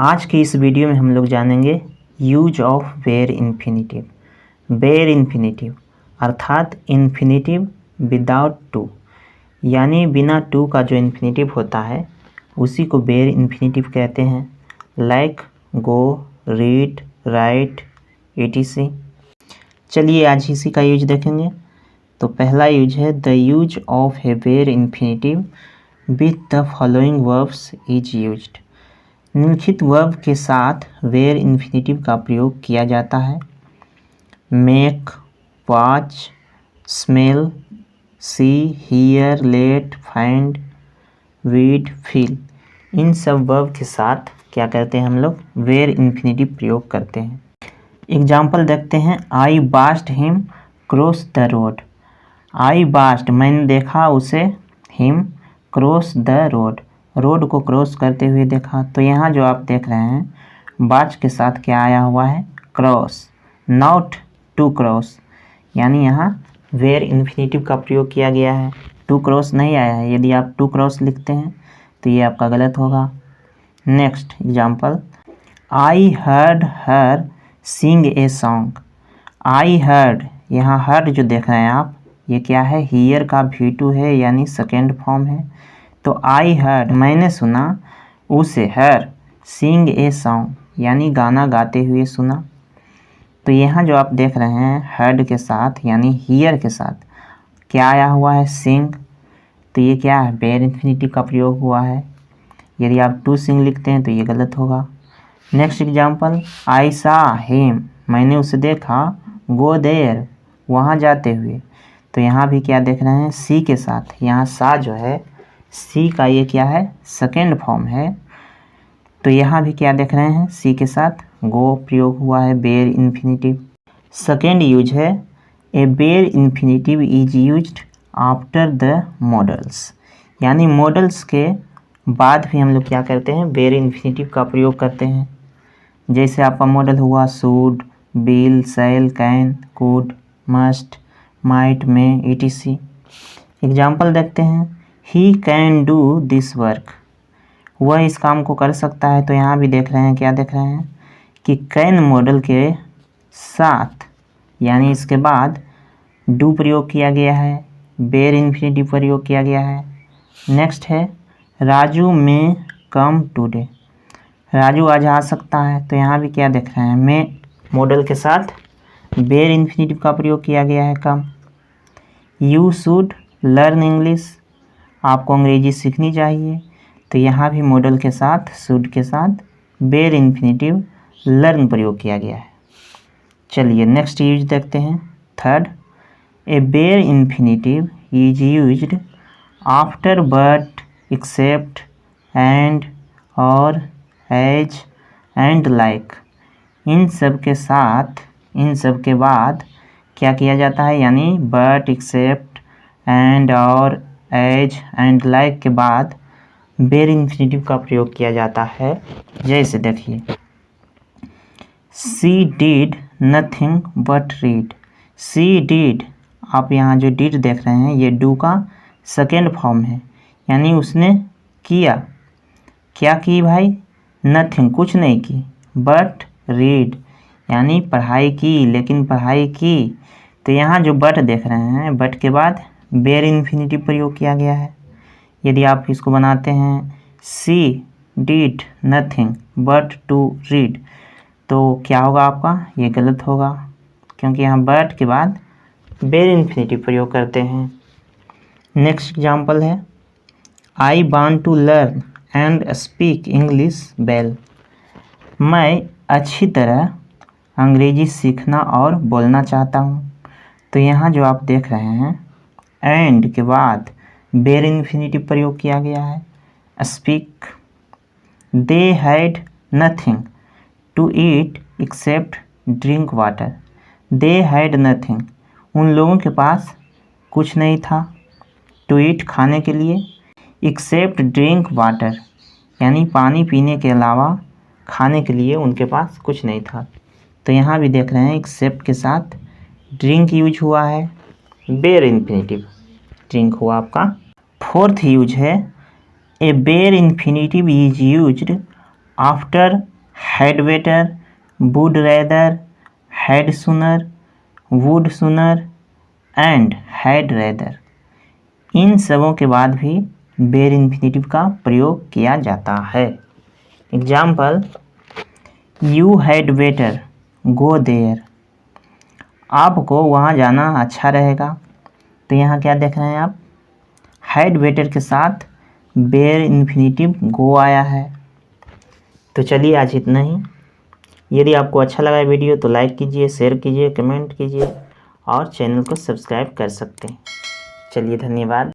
आज की इस वीडियो में हम लोग जानेंगे use of bare infinitive. Bare infinitive अर्थात इन्फिनेटिव विदाउट टू, यानी बिना टू का जो इन्फिनेटिव होता है उसी को बेयर इन्फिनेटिव कहते हैं। Like go, read, right, etc। चलिए आज इसी का यूज देखेंगे। तो पहला यूज है the use of a bare infinitive with the following verbs is used. निम्नलिखित वर्ब के साथ वेयर इन्फिनेटिव का प्रयोग किया जाता है। Make, watch, smell, see, hear, let, find, read, feel, इन सब वर्ब के साथ क्या करते हैं हम लोग वेयर इन्फिनेटिव प्रयोग करते हैं। एग्जाम्पल देखते हैं। I watched him cross the road. I watched मैंने देखा उसे, him cross the road road को क्रॉस करते हुए देखा। तो यहाँ जो आप देख रहे हैं बास्ट के साथ क्या आया हुआ है, क्रॉस, नॉट टू क्रॉस, यानी यहाँ वेयर इन्फिनेटिव का प्रयोग किया गया है। टू क्रॉस नहीं आया है। यदि आप टू क्रॉस लिखते हैं तो ये आपका गलत होगा। Next example, I heard her sing a song. I heard, यहाँ हर्ड जो देख रहे हैं आप ये क्या है, हियर का V2 है, यानी सेकेंड फॉर्म है। तो आई हर्ड मैंने सुना उसे, हर सिंग ए सॉन्ग यानी गाना गाते हुए सुना। तो यहाँ जो आप देख रहे हैं हर्ड के साथ यानी हियर के साथ क्या आया हुआ है, सिंग। तो ये क्या है, बेयर इन्फिनेटिव का प्रयोग हुआ है। यदि आप टू सिंग लिखते हैं तो ये गलत होगा। नेक्स्ट एग्जाम्पल, आई सा हिम, मैंने उसे देखा, गो देयर, वहाँ जाते हुए। तो यहाँ भी क्या देख रहे हैं, सी के साथ, यहाँ सा जो है सी का ये क्या है, सेकेंड फॉर्म है। तो यहाँ भी क्या देख रहे हैं, सी के साथ गो प्रयोग हुआ है, बेयर इन्फिनेटिव। सेकेंड यूज है a bare infinitive is used after the modals, यानी मॉडल्स के बाद भी हम लोग क्या करते हैं, बेयर इन्फिनेटिव का प्रयोग करते हैं। जैसे आपका मॉडल हुआ should, will, shall, can, could, must, might, may, etc। Example देखते हैं। He can do this work, वह इस काम को कर सकता है। तो यहाँ भी देख रहे हैं, क्या देख रहे हैं कि कैन मॉडल के साथ यानी इसके बाद डू प्रयोग किया गया है, बेयर इन्फिनेटिव प्रयोग किया गया है। नेक्स्ट है राजू में कम टुडे, राजू आज आ सकता है। तो यहाँ भी क्या देख रहे हैं, में मॉडल के साथ बेयर इन्फिनेटिव का प्रयोग किया गया है, कम। यू शुड लर्न इंग्लिश, आपको अंग्रेजी सीखनी चाहिए। तो यहाँ भी मॉडल के साथ शुड के साथ बेयर इन्फिनेटिव लर्न प्रयोग किया गया है। चलिए नेक्स्ट यूज देखते हैं। Third, a bare infinitive is used after but, except, and, और, एज, एंड, लाइक, इन सब के साथ, इन सब के बाद क्या किया जाता है, यानी बट, एक्सेप्ट, एंड, और, एज, एंड, लाइक के बाद बेयर इन्फिनेटिव का प्रयोग किया जाता है। जैसे देखिए, she did nothing but read. She did, आप यहाँ जो डिड देख रहे हैं ये डू का सेकेंड फॉर्म है, यानी उसने किया, क्या की भाई, नथिंग, कुछ नहीं की, बट रीड यानी पढ़ाई की, लेकिन पढ़ाई की। तो यहाँ जो बट देख रहे हैं, बट के बाद बेयर इन्फिनेटिव प्रयोग किया गया है। यदि आप इसको बनाते हैं she did nothing but to read, तो क्या होगा आपका, ये गलत होगा, क्योंकि यहाँ बट के बाद बेयर इन्फिनेटिव प्रयोग करते हैं। नेक्स्ट एग्जाम्पल है, I want to learn and speak English well. मैं अच्छी तरह अंग्रेजी सीखना और बोलना चाहता हूँ। तो यहाँ जो आप देख रहे हैं एंड के बाद बेयर इन्फिनेटिव प्रयोग किया गया है, speak. They had nothing to eat except drink water. They had nothing, उन लोगों के पास कुछ नहीं था, टू ईट खाने के लिए, एक्सेप्ट ड्रिंक वाटर यानी पानी पीने के अलावा खाने के लिए उनके पास कुछ नहीं था। तो यहाँ भी देख रहे हैं एक्सेप्ट के साथ ड्रिंक यूज हुआ है, बेयर इन्फिनेटिव ड्रिंक हुआ आपका। फोर्थ यूज है a bare infinitive is used after, had better, would rather, had sooner, would sooner and had rather, इन सबों के बाद भी बेयर इन्फिनेटिव का प्रयोग किया जाता है। Example, you had better go there, आपको वहाँ जाना अच्छा रहेगा। तो यहाँ क्या देख रहे हैं आप, हैड बेटर के साथ बेयर इन्फिनेटिव गो आया है। तो चलिए आज इतना ही। यदि आपको अच्छा लगा वीडियो तो लाइक कीजिए, शेयर कीजिए, कमेंट कीजिए और चैनल को सब्सक्राइब कर सकते हैं। चलिए धन्यवाद।